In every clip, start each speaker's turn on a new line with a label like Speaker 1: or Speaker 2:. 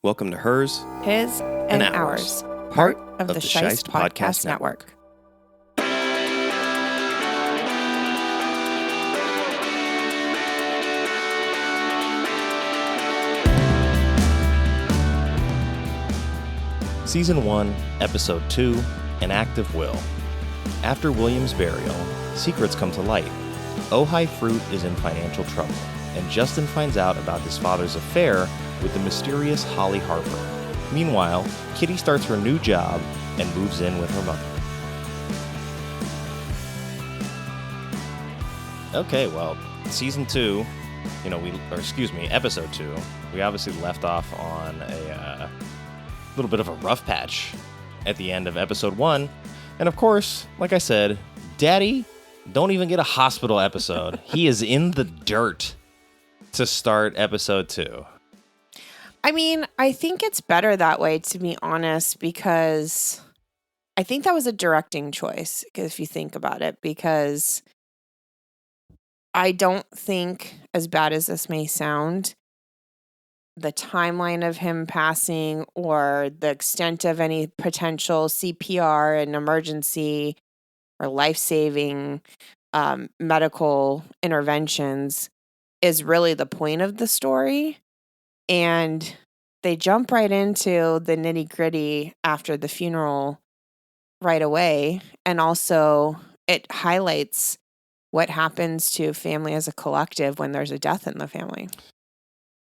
Speaker 1: Welcome to Hers,
Speaker 2: His, and Ours, part of the Scheist Podcast Network.
Speaker 1: Season 1, Episode 2, An Act of Will. After William's burial, secrets come to light. Ojai Fruit is in financial trouble, and Justin finds out about his father's affair with the mysterious Holly Harper. Meanwhile, Kitty starts her new job and moves in with her mother. Okay, well, Season 2, Episode 2, we obviously left off on a little bit of a rough patch at the end of Episode 1. And of course, like I said, Daddy don't even get a hospital episode. He is in the dirt to start Episode 2.
Speaker 2: I mean, I think it's better that way, to be honest, because I think that was a directing choice, if you think about it, because I don't think, as bad as this may sound, the timeline of him passing or the extent of any potential CPR and emergency or life-saving medical interventions is really the point of the story. And they jump right into the nitty-gritty after the funeral right away. And also it highlights what happens to family as a collective when there's a death in the family.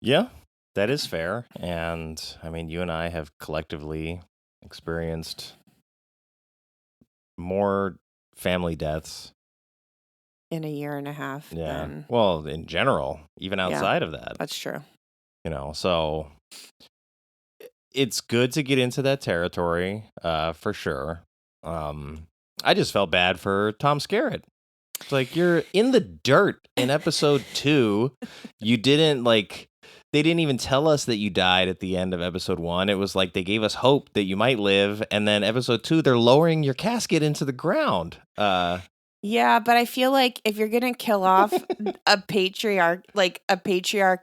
Speaker 1: Yeah, that is fair. And I mean, you and I have collectively experienced more family deaths
Speaker 2: In a year and a half.
Speaker 1: Yeah. Well, in general, even outside of that.
Speaker 2: That's true.
Speaker 1: So it's good to get into that territory, for sure. I just felt bad for Tom Skerrit. It's like, you're in the dirt in Episode 2. You didn't, they didn't even tell us that you died at the end of Episode 1. It was like they gave us hope that you might live. And then Episode 2, they're lowering your casket into the ground.
Speaker 2: Yeah, but I feel like if you're going to kill off a patriarch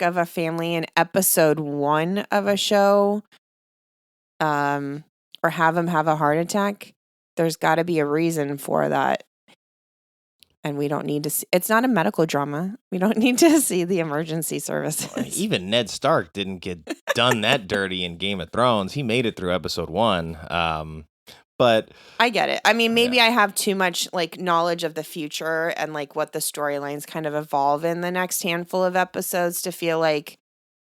Speaker 2: of a family in Episode 1 of a show, or have him have a heart attack, there's got to be a reason for that. And we don't need to see, it's not a medical drama. We don't need to see the emergency services.
Speaker 1: Even Ned Stark didn't get done that dirty in Game of Thrones. He made it through Episode 1. But
Speaker 2: I get it. I mean, maybe I have too much knowledge of the future and what the storylines kind of evolve in the next handful of episodes to feel like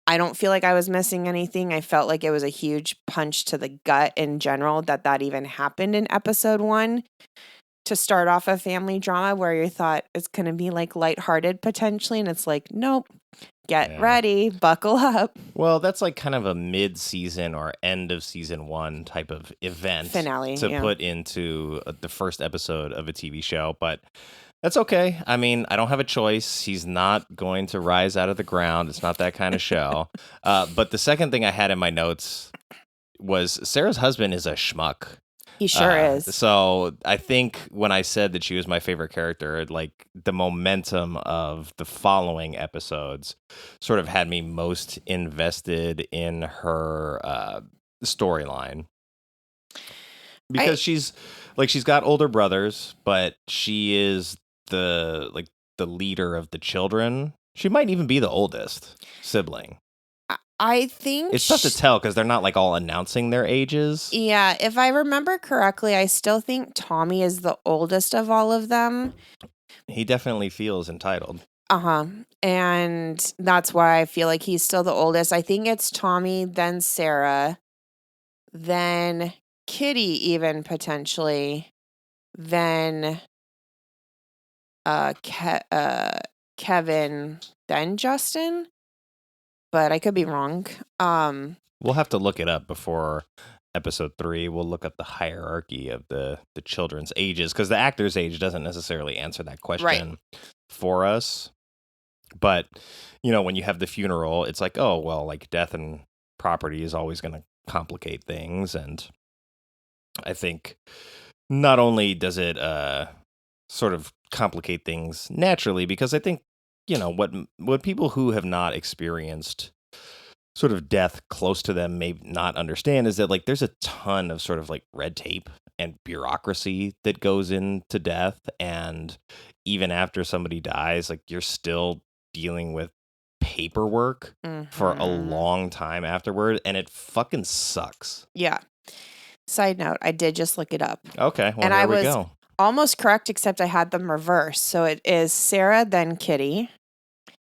Speaker 2: I don't feel like I was missing anything. I felt like it was a huge punch to the gut in general that even happened in Episode 1 to start off a family drama where you thought it's going to be lighthearted potentially. And it's like, nope. Get ready, buckle up.
Speaker 1: Well, that's kind of a mid-season or end of season 1 type of event
Speaker 2: finale
Speaker 1: to put into the first episode of a TV show, but that's okay. I mean, I don't have a choice. He's not going to rise out of the ground. It's not that kind of show. But the second thing I had in my notes was Sarah's husband is a schmuck.
Speaker 2: He sure is.
Speaker 1: So I think when I said that she was my favorite character, the momentum of the following episodes sort of had me most invested in her storyline. Because she's got older brothers, but she is the leader of the children. She might even be the oldest sibling.
Speaker 2: I think
Speaker 1: it's tough to tell because they're not all announcing their ages.
Speaker 2: Yeah, if I remember correctly, I still think Tommy is the oldest of all of them.
Speaker 1: He definitely feels entitled.
Speaker 2: And that's why I feel like he's still the oldest. I think it's Tommy, then Sarah, then Kitty, even potentially, then Kevin, then Justin. But I could be wrong.
Speaker 1: We'll have to look it up before Episode 3. We'll look up the hierarchy of the children's ages, because the actor's age doesn't necessarily answer that question for us. But, when you have the funeral, it's death and property is always going to complicate things. And I think not only does it sort of complicate things naturally, because I think what people who have not experienced sort of death close to them may not understand is that like there's a ton of sort of like red tape and bureaucracy that goes into death, and even after somebody dies, like you're still dealing with paperwork for a long time afterward, and it fucking sucks.
Speaker 2: Yeah. Side note, I did just look it up.
Speaker 1: Okay, well,
Speaker 2: and
Speaker 1: here
Speaker 2: I
Speaker 1: we
Speaker 2: was
Speaker 1: go.
Speaker 2: Almost correct, except I had them reversed. So it is Sarah, then Kitty.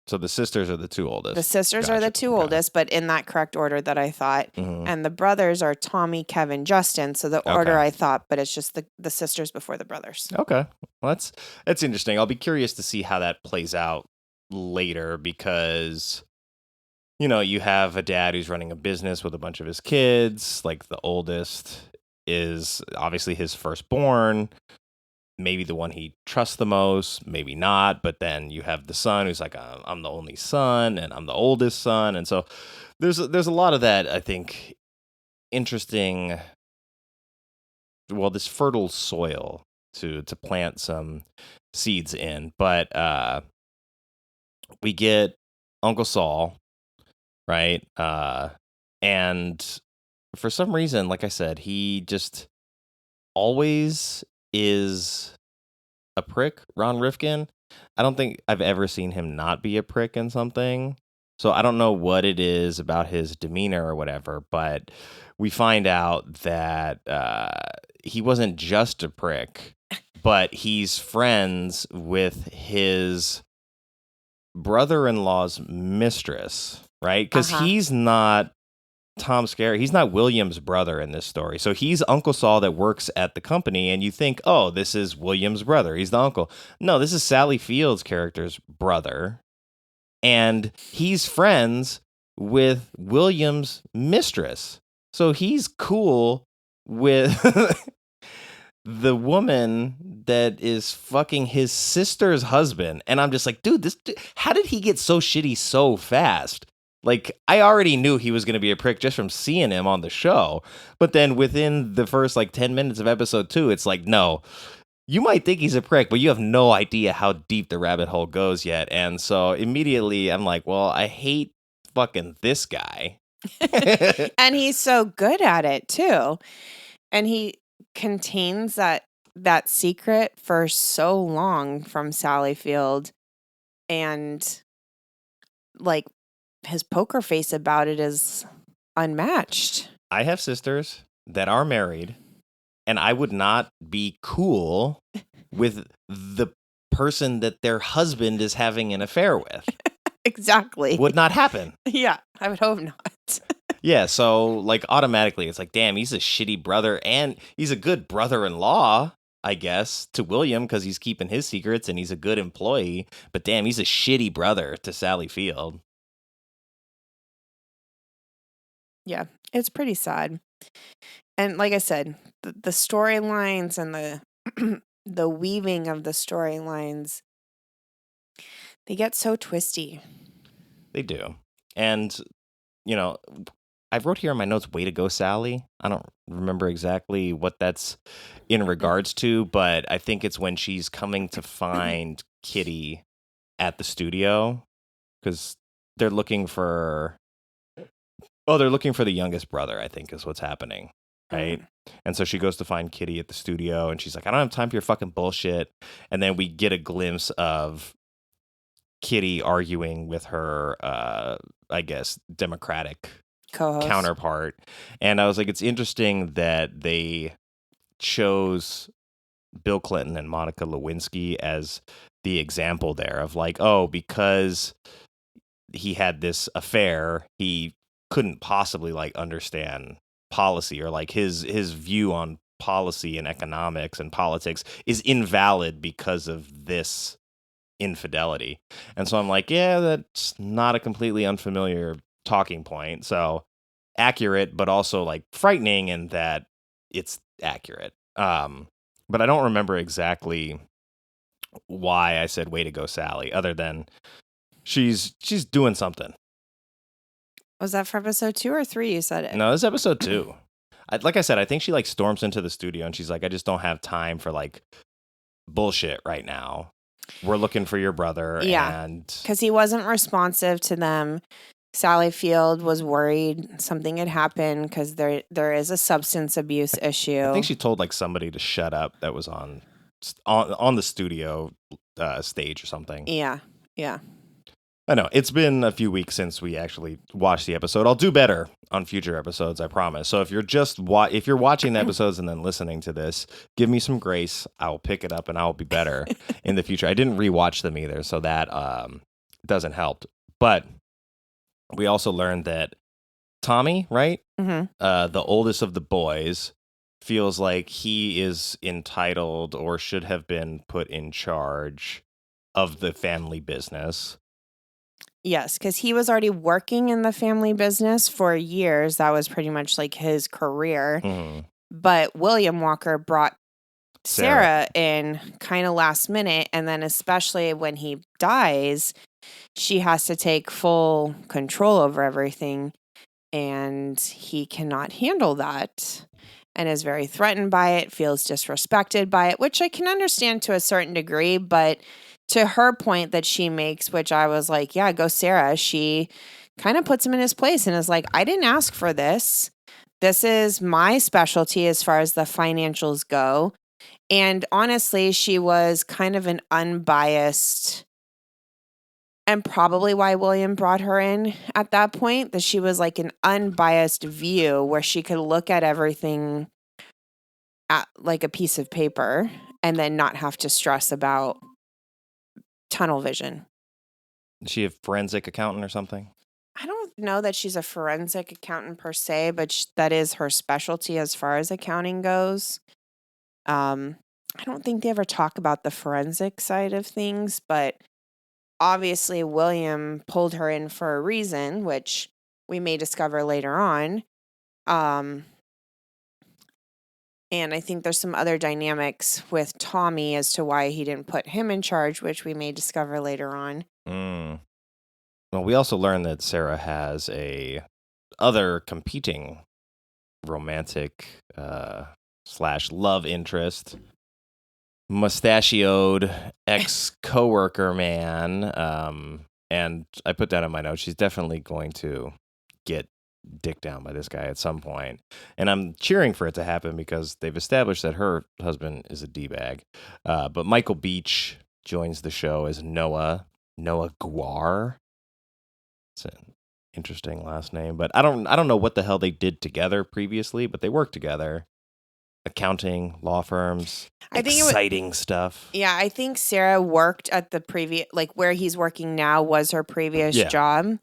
Speaker 1: So the sisters are the two oldest.
Speaker 2: The sisters are the two oldest, but in that correct order that I thought. And the brothers are Tommy, Kevin, Justin. So the order I thought, but it's just the sisters before the brothers.
Speaker 1: Okay. Well, that's interesting. I'll be curious to see how that plays out later because, you know, you have a dad who's running a business with a bunch of his kids. Like the oldest is obviously his firstborn. Maybe the one he trusts the most, maybe not. But then you have the son who's like, I'm the only son and I'm the oldest son. And so there's a lot of that, I think, interesting, well, this fertile soil to plant some seeds in. But we get Uncle Saul, right? And for some reason, like I said, he just always is a prick, Ron Rifkin. I don't think I've ever seen him not be a prick in something. So I don't know what it is about his demeanor or whatever, but we find out that he wasn't just a prick, but he's friends with his brother-in-law's mistress, right? Because he's not Tom Skerrit. He's not William's brother in this story. So he's Uncle Saul that works at the company, and you think, oh, this is William's brother. He's the uncle. No, this is Sally Field's character's brother, and he's friends with William's mistress. So he's cool with the woman that is fucking his sister's husband. And I'm just like, dude, how did he get so shitty so fast? Like, I already knew he was going to be a prick just from seeing him on the show. But then within the first, 10 minutes of episode 2, it's like, no, you might think he's a prick, but you have no idea how deep the rabbit hole goes yet. And so immediately I'm like, well, I hate fucking this guy.
Speaker 2: And he's so good at it, too. And he contains that secret for so long from Sally Field. And, his poker face about it is unmatched.
Speaker 1: I have sisters that are married, and I would not be cool with the person that their husband is having an affair with.
Speaker 2: Exactly.
Speaker 1: Would not happen.
Speaker 2: Yeah, I would hope not.
Speaker 1: Yeah, so automatically it's like, damn, he's a shitty brother, and he's a good brother-in-law, I guess, to William because he's keeping his secrets and he's a good employee. But damn, he's a shitty brother to Sally Field.
Speaker 2: Yeah, it's pretty sad. And like I said, the storylines and the the weaving of the storylines, they get so twisty.
Speaker 1: They do. And, I wrote here in my notes, way to go, Sally. I don't remember exactly what that's in regards to, but I think it's when she's coming to find Kitty at the studio because they're looking for the youngest brother, I think is what's happening, right? And so she goes to find Kitty at the studio, and she's like, I don't have time for your fucking bullshit. And then we get a glimpse of Kitty arguing with her, I guess, Democratic
Speaker 2: Co-host.
Speaker 1: Counterpart. And I was like, it's interesting that they chose Bill Clinton and Monica Lewinsky as the example there of because he had this affair, he couldn't possibly understand policy, or his view on policy and economics and politics is invalid because of this infidelity. And so I'm like, yeah, that's not a completely unfamiliar talking point. So accurate, but also frightening in that it's accurate. But I don't remember exactly why I said way to go, Sally, other than she's doing something.
Speaker 2: Was that for episode 2 or 3 you said it?
Speaker 1: No, this is episode 2. Like I said, I think she storms into the studio and she's like, I just don't have time for bullshit right now. We're looking for your brother.
Speaker 2: Yeah,
Speaker 1: and
Speaker 2: because he wasn't responsive to them. Sally Field was worried something had happened because there is a substance abuse issue.
Speaker 1: I think she told like somebody to shut up that was on the studio stage or something.
Speaker 2: Yeah.
Speaker 1: I know it's been a few weeks since we actually watched the episode. I'll do better on future episodes, I promise. So if you're just if you're watching the episodes and then listening to this, give me some grace. I'll pick it up and I'll be better in the future. I didn't rewatch them either, so that doesn't help. But we also learned that Tommy, right?
Speaker 2: Mm-hmm.
Speaker 1: The oldest of the boys, feels like he is entitled or should have been put in charge of the family business.
Speaker 2: Yes, because he was already working in the family business for years. That was pretty much like his career.
Speaker 1: Mm-hmm.
Speaker 2: But William Walker brought Sarah in kind of last minute. And then, especially when he dies, she has to take full control over everything. And he cannot handle that and is very threatened by it, feels disrespected by it, which I can understand to a certain degree. But to her point that she makes, which I was like, yeah, go Sarah, she kind of puts him in his place and is like, I didn't ask for this. This is my specialty as far as the financials go. And honestly, she was kind of an unbiased, and probably why William brought her in at that point, that she was like an unbiased view where she could look at everything at like a piece of paper and then not have to stress about tunnel vision.
Speaker 1: Is she a forensic accountant or something?
Speaker 2: I don't know that she's a forensic accountant per se, but that is her specialty as far as accounting goes. I don't think they ever talk about the forensic side of things, but obviously William pulled her in for a reason, which we may discover later on. And I think there's some other dynamics with Tommy as to why he didn't put him in charge, which we may discover later on.
Speaker 1: Well, we also learned that Sarah has a other competing romantic / love interest, mustachioed ex-coworker man. And I put that in my notes. She's definitely going to get dicked down by this guy at some point. And I'm cheering for it to happen because they've established that her husband is a D-bag. But Michael Beach joins the show as Noah Guar. It's an interesting last name, but I don't know what the hell they did together previously, but they worked together. Accounting, law firms, exciting stuff.
Speaker 2: Yeah, I think Sarah worked at the previous, like where he's working now was her previous job.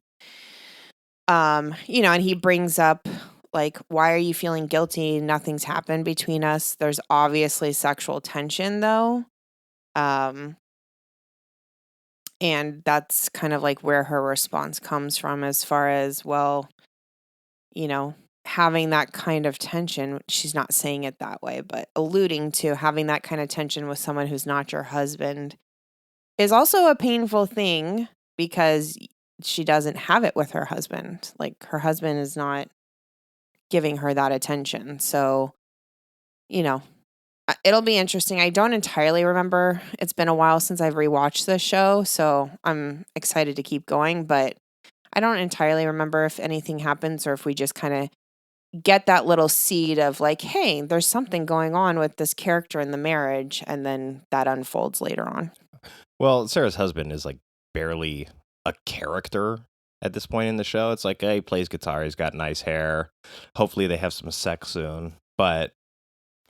Speaker 2: And he brings up like, why are you feeling guilty? Nothing's happened between us. There's obviously sexual tension though. And that's kind of like where her response comes from as far as, well, having that kind of tension. She's not saying it that way, but alluding to having that kind of tension with someone who's not your husband is also a painful thing because she doesn't have it with her husband. Like her husband is not giving her that attention. So, it'll be interesting. I don't entirely remember. It's been a while since I've rewatched this show, so I'm excited to keep going, but I don't entirely remember if anything happens or if we just kind of get that little seed of like, hey, there's something going on with this character in the marriage, and then that unfolds later on.
Speaker 1: Well, Sarah's husband is like barely a character at this point in the show. It's like, hey, he plays guitar, he's got nice hair. Hopefully they have some sex soon, but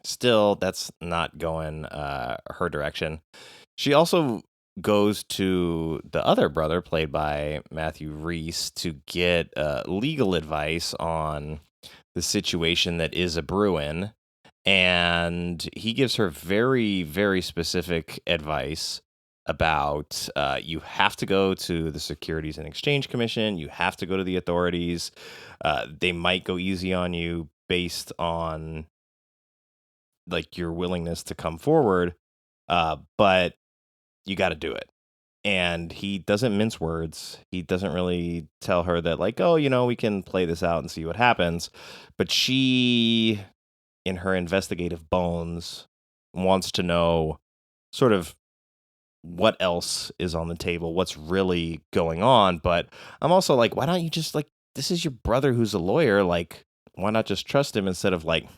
Speaker 1: still, that's not going her direction. She also goes to the other brother, played by Matthew Rhys, to get legal advice on the situation that is a brewing. And he gives her very, very specific advice about you have to go to the Securities and Exchange Commission. You have to go to the authorities. They might go easy on you based on like your willingness to come forward, but you got to do it. And he doesn't mince words. He doesn't really tell her that like, oh, we can play this out and see what happens. But she, in her investigative bones, wants to know sort of what else is on the table, what's really going on. But I'm also like, why don't you just like, this is your brother who's a lawyer. Like, why not just trust him instead of like,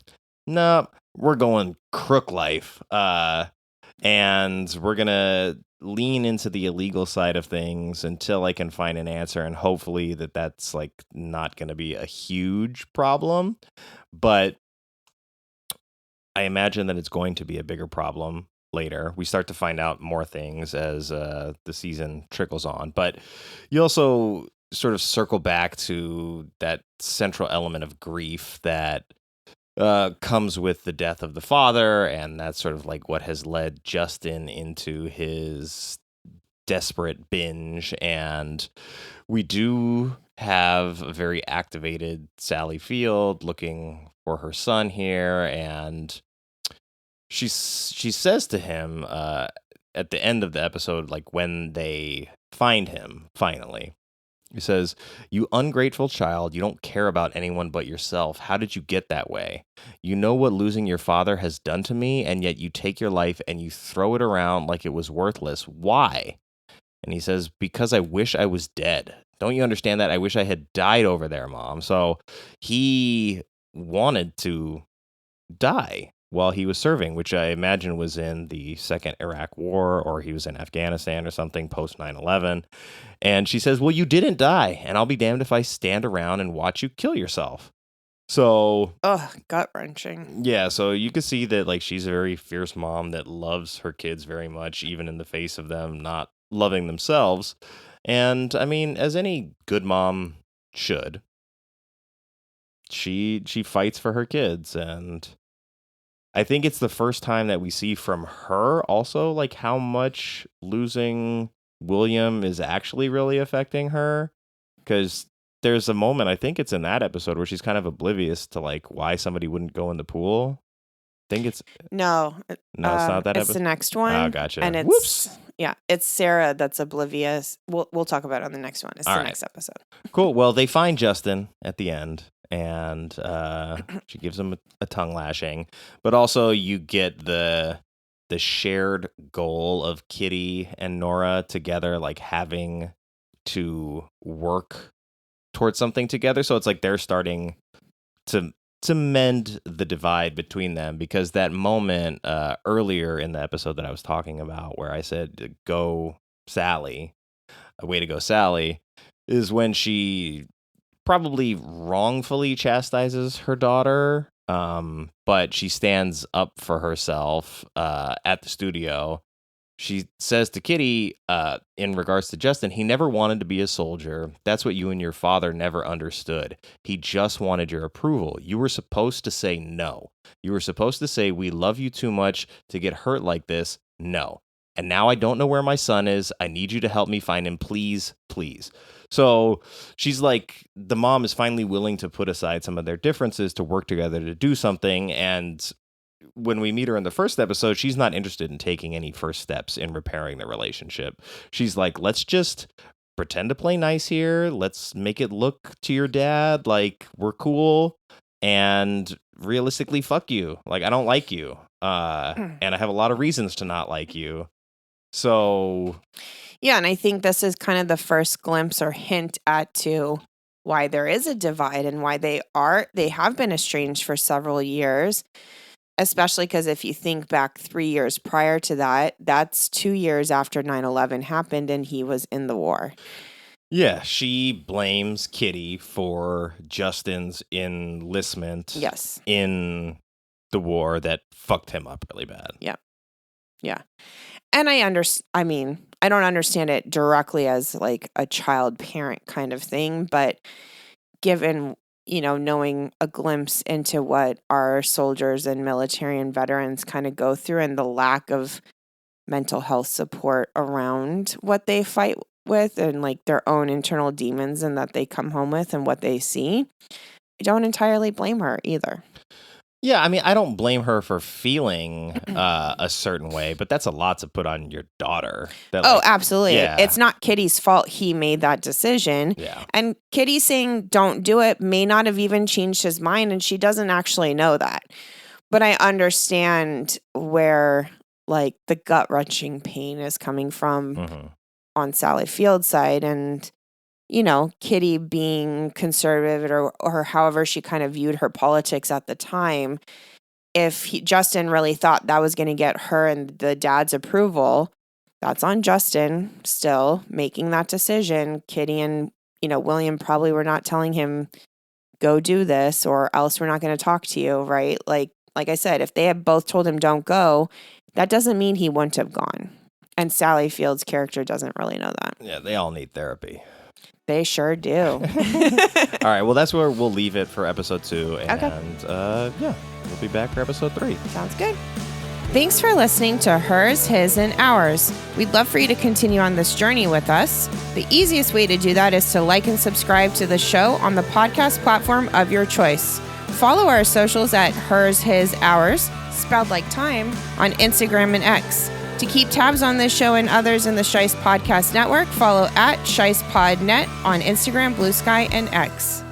Speaker 1: no, we're going crook life. And we're going to lean into the illegal side of things until I can find an answer. And hopefully that's like not going to be a huge problem. But I imagine that it's going to be a bigger problem later. We start to find out more things as the season trickles on. But you also sort of circle back to that central element of grief that comes with the death of the father. And that's sort of like what has led Justin into his desperate binge. And we do have a very activated Sally Field looking for her son here, and she says to him at the end of the episode, like when they find him finally, he says, "You ungrateful child, you don't care about anyone but yourself. How did you get that way? You know what losing your father has done to me, and yet you take your life and you throw it around like it was worthless. Why?" And he says, "Because I wish I was dead. Don't you understand that? I wish I had died over there, Mom." So he wanted to die while he was serving, which I imagine was in the second Iraq War, or he was in Afghanistan or something post 9/11. And she says, "Well, you didn't die, and I'll be damned if I stand around and watch you kill yourself." So,
Speaker 2: gut wrenching.
Speaker 1: yeah, so you can see that like she's a very fierce mom that loves her kids very much, even in the face of them not loving themselves. And I mean, as any good mom should, she fights for her kids. And I think it's the first time that we see from her also like how much losing William is actually really affecting her. Because there's a moment, I think it's in that episode, where she's kind of oblivious to like why somebody wouldn't go in the pool. I think it's
Speaker 2: no,
Speaker 1: it's not that
Speaker 2: it's
Speaker 1: episode.
Speaker 2: the next one.
Speaker 1: Oh, gotcha.
Speaker 2: And it's
Speaker 1: Whoops.
Speaker 2: Yeah, it's Sarah that's oblivious. We'll talk about it on the next one. It's
Speaker 1: All
Speaker 2: the
Speaker 1: right.
Speaker 2: next episode.
Speaker 1: Cool. Well, they find Justin at the end, and she gives him a tongue lashing. But also, you get the shared goal of Kitty and Nora together, like having to work towards something together. So it's like they're starting to mend the divide between them, because that moment earlier in the episode that I was talking about where I said, "Go Sally," a way to go Sally, is when she probably wrongfully chastises her daughter, but she stands up for herself at the studio. She says to Kitty, in regards to Justin, "He never wanted to be a soldier. That's what you and your father never understood. He just wanted your approval. You were supposed to say no. You were supposed to say, 'We love you too much to get hurt like this.' No. And now I don't know where my son is. I need you to help me find him. Please, please." So she's like, the mom is finally willing to put aside some of their differences to work together to do something. And when we meet her in the first episode, she's not interested in taking any first steps in repairing the relationship. She's like, let's just pretend to play nice here. Let's make it look to your dad like we're cool, and realistically, fuck you. Like, I don't like you. And I have a lot of reasons to not like you. So
Speaker 2: yeah, and I think this is kind of the first glimpse or hint to why there is a divide and why they have been estranged for several years. Especially because if you think back 3 years prior to that, that's 2 years after 9/11 happened and he was in the war.
Speaker 1: Yeah, she blames Kitty for Justin's enlistment in the war that fucked him up really bad.
Speaker 2: Yeah. Yeah. And I don't understand it directly as like a child parent kind of thing, but given knowing a glimpse into what our soldiers and military and veterans kind of go through and the lack of mental health support around what they fight with and like their own internal demons and that they come home with and what they see, I don't entirely blame her either.
Speaker 1: Yeah, I mean, I don't blame her for feeling a certain way, but that's a lot to put on your daughter.
Speaker 2: Absolutely.
Speaker 1: Yeah.
Speaker 2: It's not Kitty's fault he made that decision.
Speaker 1: Yeah.
Speaker 2: And Kitty saying don't do it may not have even changed his mind, and she doesn't actually know that. But I understand where like the gut-wrenching pain is coming from on Sally Field's side. And, Kitty being conservative or however she kind of viewed her politics at the time, if Justin really thought that was going to get her and the dad's approval, that's on Justin still making that decision. Kitty and, William probably were not telling him, go do this or else we're not going to talk to you, right? Like I said, if they had both told him don't go, that doesn't mean he wouldn't have gone. And Sally Field's character doesn't really know that.
Speaker 1: Yeah, they all need therapy.
Speaker 2: They sure do.
Speaker 1: All right, well, that's where we'll leave it for episode 2. And we'll be back for episode 3.
Speaker 2: Sounds good. Thanks for listening to Hers, His, and Ours. We'd love for you to continue on this journey with us. The easiest way to do that is to like and subscribe to the show on the podcast platform of your choice. Follow our socials at Hers, His, Ours, spelled like time, on Instagram and X. To keep tabs on this show and others in the Shice Podcast Network, follow at ShicePodNet on Instagram, Blue Sky, and X.